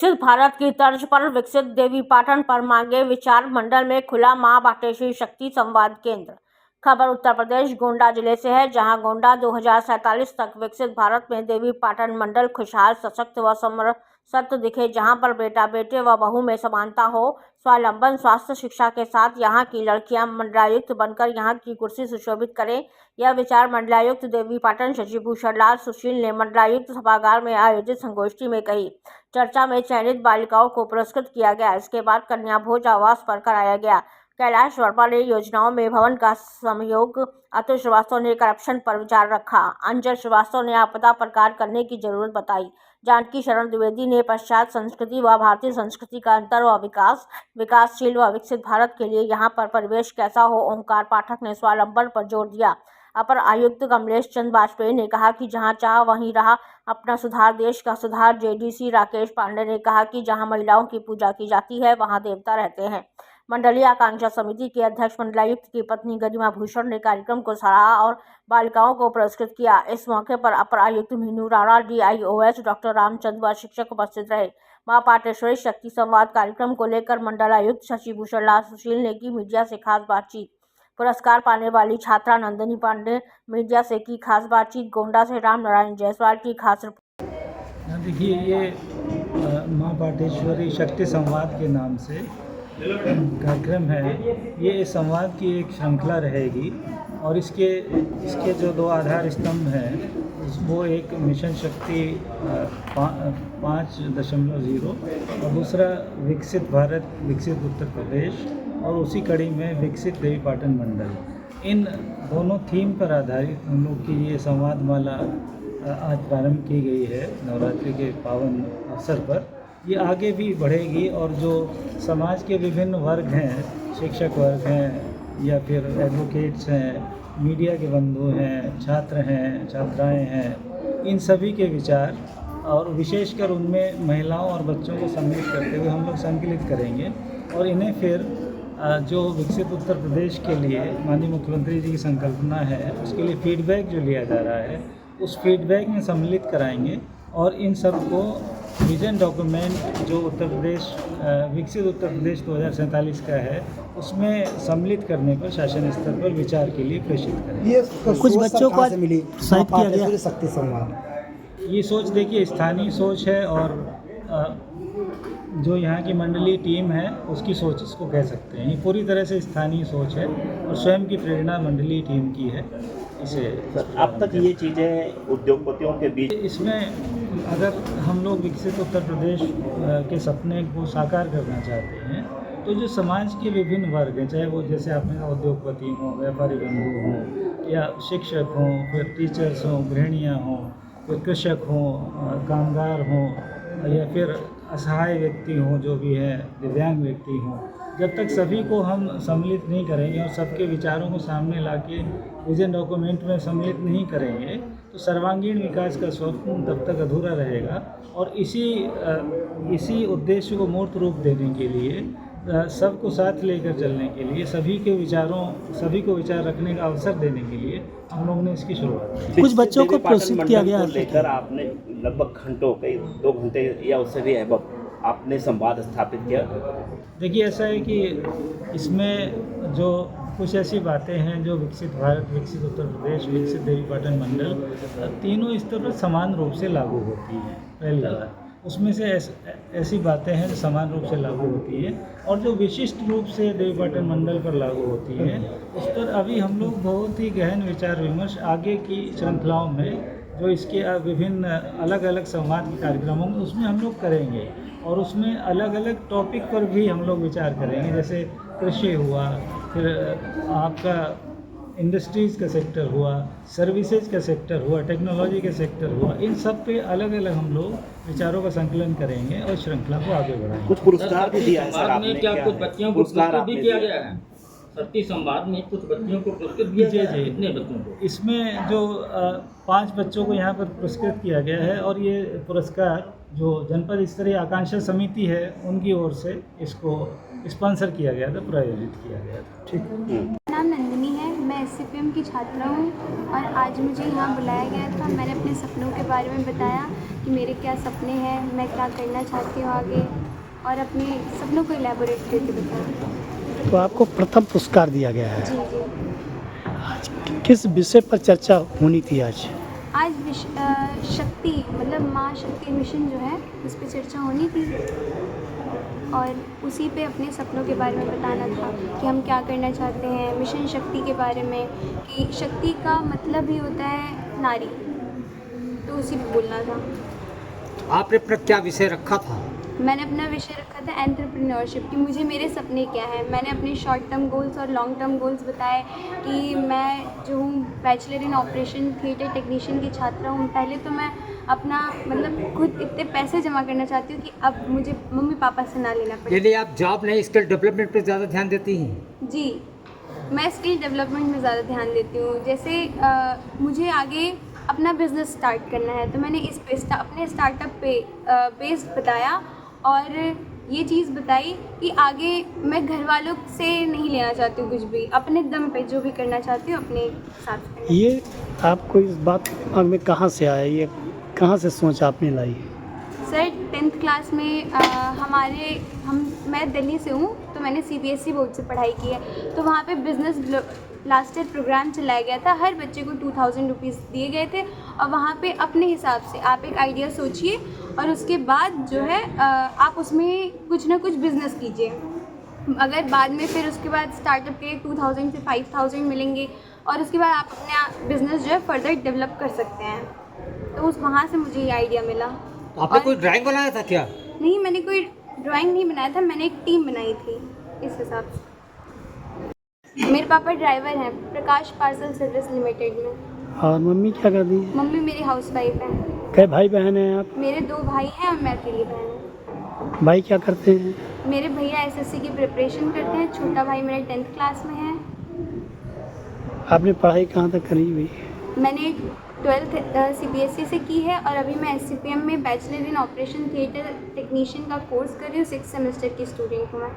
विकसित भारत की तर्ज पर विकसित देवीपाटन पर मांगे विचार मंडल में खुला मां बाटेश्वरी शक्ति संवाद केंद्र। खबर उत्तर प्रदेश गोंडा जिले से है, जहां गोंडा 2047 तक विकसित भारत में देवीपाटन मंडल खुशहाल, सशक्त व समरसत दिखे, जहां पर बेटा बेटे व बहू में समानता हो, स्वावलंबन, स्वास्थ्य, शिक्षा के साथ यहां की लड़कियां मंडलायुक्त बनकर यहां की कुर्सी सुशोभित करें। यह विचार मंडलायुक्त देवीपाटन शशिभूषण लाल सुशील ने मंडलायुक्त सभागार में आयोजित संगोष्ठी में कही। चर्चा में चयनित बालिकाओं को पुरस्कृत किया गया। इसके बाद कन्या भोज आवास पर कराया गया। कैलाश वर्मा ने योजनाओं में भवन का सहयोग, अतुल श्रीवास्तव ने करप्शन पर विचार रखा, अंजल श्रीवास्तव ने आपदा पर कार्य करने की जरूरत बताई, जानकी शरण द्विवेदी ने पाश्चात्य संस्कृति व भारतीय संस्कृति का अंतर व विकासशील व विकसित भारत के लिए यहाँ पर परिवेश कैसा हो, ओंकार पाठक ने स्वावलंबन पर जोर दिया। अपर आयुक्त कमलेश चंद्र वाजपेयी ने कहा कि जहां चाह वहीं राह, अपना सुधार देश का सुधार। जेडीसी राकेश पांडे ने कहा कि जहां महिलाओं की पूजा की जाती है वहां देवता रहते हैं। मंडलीय आकांक्षा समिति के अध्यक्ष मंडलायुक्त की पत्नी गरिमा भूषण ने कार्यक्रम को सराहा और बालिकाओं को पुरस्कृत किया। इस मौके पर अपर आयुक्त मीनू राणा, DIOS डॉक्टर रामचंद्र व शिक्षक उपस्थित रहे। मां पाटेश्वरी शक्ति संवाद कार्यक्रम को लेकर मंडलायुक्त शशिभूषण लाल सुशील ने की मीडिया से खास बातचीत। पुरस्कार पाने वाली छात्रा नंदिनी पांडे मीडिया से की खास बातचीत। गोंडा से राम नारायण जायसवाल की खास रिपोर्ट। देखिए, ये मां पाटेश्वरी शक्ति संवाद के नाम से कार्यक्रम है। ये इस संवाद की एक श्रृंखला रहेगी और इसके जो दो आधार स्तंभ हैं वो एक मिशन शक्ति 5.0 और दूसरा विकसित भारत विकसित उत्तर प्रदेश और उसी कड़ी में विकसित देवीपाटन मंडल। इन दोनों थीम पर आधारित हम लोग की ये संवाद माला आज प्रारंभ की गई है नवरात्रि के पावन अवसर पर। ये आगे भी बढ़ेगी और जो समाज के विभिन्न वर्ग हैं, शिक्षक वर्ग हैं या फिर एडवोकेट्स हैं, मीडिया के बंधु हैं, छात्र हैं, छात्राएं हैं, इन सभी के विचार और विशेषकर उनमें महिलाओं और बच्चों को सम्मिलित करते हुए हम लोग संकलित करेंगे और इन्हें फिर जो विकसित उत्तर प्रदेश के लिए माननीय मुख्यमंत्री जी की संकल्पना है उसके लिए फीडबैक जो लिया जा रहा है उस फीडबैक में सम्मिलित कराएंगे और इन सब को विजन डॉक्यूमेंट जो उत्तर प्रदेश विकसित उत्तर प्रदेश 2047 का है उसमें सम्मिलित करने पर शासन स्तर पर विचार के लिए प्रेषित करेंगे। ये कुछ बच्चों को मिली शक्ति संवाद। ये सोच देखिए स्थानीय सोच है और जो यहाँ की मंडलीय टीम है उसकी सोच इसको कह सकते हैं। ये पूरी तरह से स्थानीय सोच है और स्वयं की प्रेरणा मंडलीय टीम की है। इसे अब तक ये चीज़ें उद्योगपतियों के बीच, इसमें अगर हम लोग विकसित उत्तर प्रदेश के सपने को साकार करना चाहते हैं तो जो समाज के विभिन्न वर्ग हैं, चाहे वो जैसे आपने कहा उद्योगपति हों, व्यापारी बंधु हों या शिक्षक हों, फिर टीचर्स हों, गृहिणियाँ हों, फिर कृषक हों, कामगार हों या फिर असहाय व्यक्ति हों, जो भी है दिव्यांग व्यक्ति हों, जब तक सभी को हम सम्मिलित नहीं करेंगे और सबके विचारों को सामने लाके विजन डॉक्यूमेंट में सम्मिलित नहीं करेंगे तो सर्वांगीण विकास का स्वप्न तब तक अधूरा रहेगा। और इसी उद्देश्य को मूर्त रूप देने के लिए, सबको साथ लेकर चलने के लिए, सभी को विचार रखने का अवसर देने के लिए हम लोगों ने इसकी शुरुआत की। कुछ बच्चों को प्रोत्साहित किया गया लेकर आपने लगभग घंटों, कई 2 घंटे या उससे भी आपने संवाद स्थापित किया। देखिए, ऐसा है कि इसमें जो कुछ ऐसी बातें हैं जो विकसित भारत विकसित उत्तर प्रदेश विकसित देवीपाटन मंडल तीनों स्तर पर समान रूप से लागू होती हैं। पहली बात उसमें से ऐसी बातें हैं जो समान रूप से लागू होती है और जो विशिष्ट रूप से देवीपाटन मंडल पर लागू होती है उस पर अभी हम लोग बहुत ही गहन विचार विमर्श आगे की श्रृंखलाओं में जो इसके विभिन्न अलग अलग संवाद के कार्यक्रमों में उसमें हम लोग करेंगे और उसमें अलग अलग टॉपिक पर भी हम लोग विचार करेंगे। जैसे कृषि हुआ, फिर आपका इंडस्ट्रीज़ का सेक्टर हुआ, सर्विसेज का सेक्टर हुआ, टेक्नोलॉजी का सेक्टर हुआ, इन सब पे अलग अलग हम लोग विचारों का संकलन करेंगे और श्रृंखला को आगे बढ़ाएंगे। कुछ पुरस्कार भी दिया है सर आपने, क्या कुछ बच्चियों को पुरस्कृत भी किया गया है? शक्ति संवाद में कुछ बच्चियों को पुरस्कृत दिया गया है? कितने बच्चों को? इसमें जो 5 बच्चों को यहाँ पर पुरस्कृत किया गया है और ये पुरस्कार जो जनपद स्तरीय आकांक्षा समिति है उनकी ओर से इसको स्पॉन्सर किया गया था, प्रायोजित किया गया था। ठीक है। नाम नंदिनी है, मैं SCPM की छात्रा हूँ और आज मुझे यहाँ बुलाया गया था। मैंने अपने सपनों के बारे में बताया कि मेरे क्या सपने हैं, मैं क्या करना चाहती हूँ आगे, और अपने सपनों को इलेबोरेट करके बताया। तो आपको प्रथम पुरस्कार दिया गया है। जी जी। आज किस विषय पर चर्चा होनी थी आज? आज शक्ति मतलब माँ शक्ति मिशन जो है उस पर चर्चा होनी थी और उसी पे अपने सपनों के बारे में बताना था कि हम क्या करना चाहते हैं, मिशन शक्ति के बारे में कि शक्ति का मतलब ही होता है नारी, तो उसी पे बोलना था। आपने अपना क्या विषय रखा था? मैंने अपना विषय रखा था एंटरप्रेन्योरशिप कि मुझे मेरे सपने क्या हैं। मैंने अपने शॉर्ट टर्म गोल्स और लॉन्ग टर्म गोल्स बताए कि मैं जो हूँ bachelor in operation theatre technician की छात्रा हूँ। पहले तो मैं अपना मतलब खुद इतने पैसे जमा करना चाहती हूँ कि अब मुझे मम्मी पापा से ना लेना पड़े। यदि आप जॉब नहीं स्किल डेवलपमेंट पर ज़्यादा ध्यान देती हैं? जी, मैं स्किल डेवलपमेंट में ज़्यादा ध्यान देती हूँ। जैसे मुझे आगे अपना बिज़नेस स्टार्ट करना है तो मैंने इस पे अपने स्टार्टअप पे बेस्ड बताया और ये चीज़ बताई कि आगे मैं घर वालों से नहीं लेना चाहती हूँ कुछ भी, अपने दम पे जो भी करना चाहती हूँ अपने साथ करना। ये आपको इस बात दिमाग में कहाँ से आया, ये कहाँ से सोच आपने लाई? सर 10th क्लास में मैं दिल्ली से हूँ तो मैंने CBSE बोर्ड से पढ़ाई की है, तो वहाँ पे बिज़नेस लास्ट ईयर प्रोग्राम चलाया गया था। हर बच्चे को 2000 रुपीज़ दिए गए थे और वहाँ पे अपने हिसाब से आप एक आइडिया सोचिए और उसके बाद जो है आप उसमें कुछ ना कुछ बिज़नेस कीजिए। अगर बाद में फिर उसके बाद स्टार्टअप के 2000 से 5000 मिलेंगे और उसके बाद आप अपना बिज़नेस जो है फर्दर डेवलप कर सकते हैं। तो उस वहाँ से मुझे ये आइडिया मिला। आपने कोई ड्राइंग बनाया था क्या? नहीं, मैंने कोई ड्राइंग नहीं बनाया था, मैंने एक टीम बनाई थी इस हिसाब से। मेरे पापा ड्राइवर हैं प्रकाश पार्सल सर्विस लिमिटेड में। और मम्मी क्या करती है? मम्मी मेरी हाउसवाइफ हैं। कई भाई बहन हैं आप? मेरे 2 भाई हैं और मैं अकेली बहन हूँ। भाई क्या करते हैं? मेरे भैया SSC की प्रिपरेशन करते हैं, छोटा भाई मेरा 10th क्लास में है। आपने पढ़ाई कहाँ तक करी हुई? मैंने 12th CBSE से की है और अभी मैं SCPM में bachelor in operation theatre technician का कोर्स कर रही हूँ। 6th सेमेस्टर की स्टूडेंट हूँ मैं।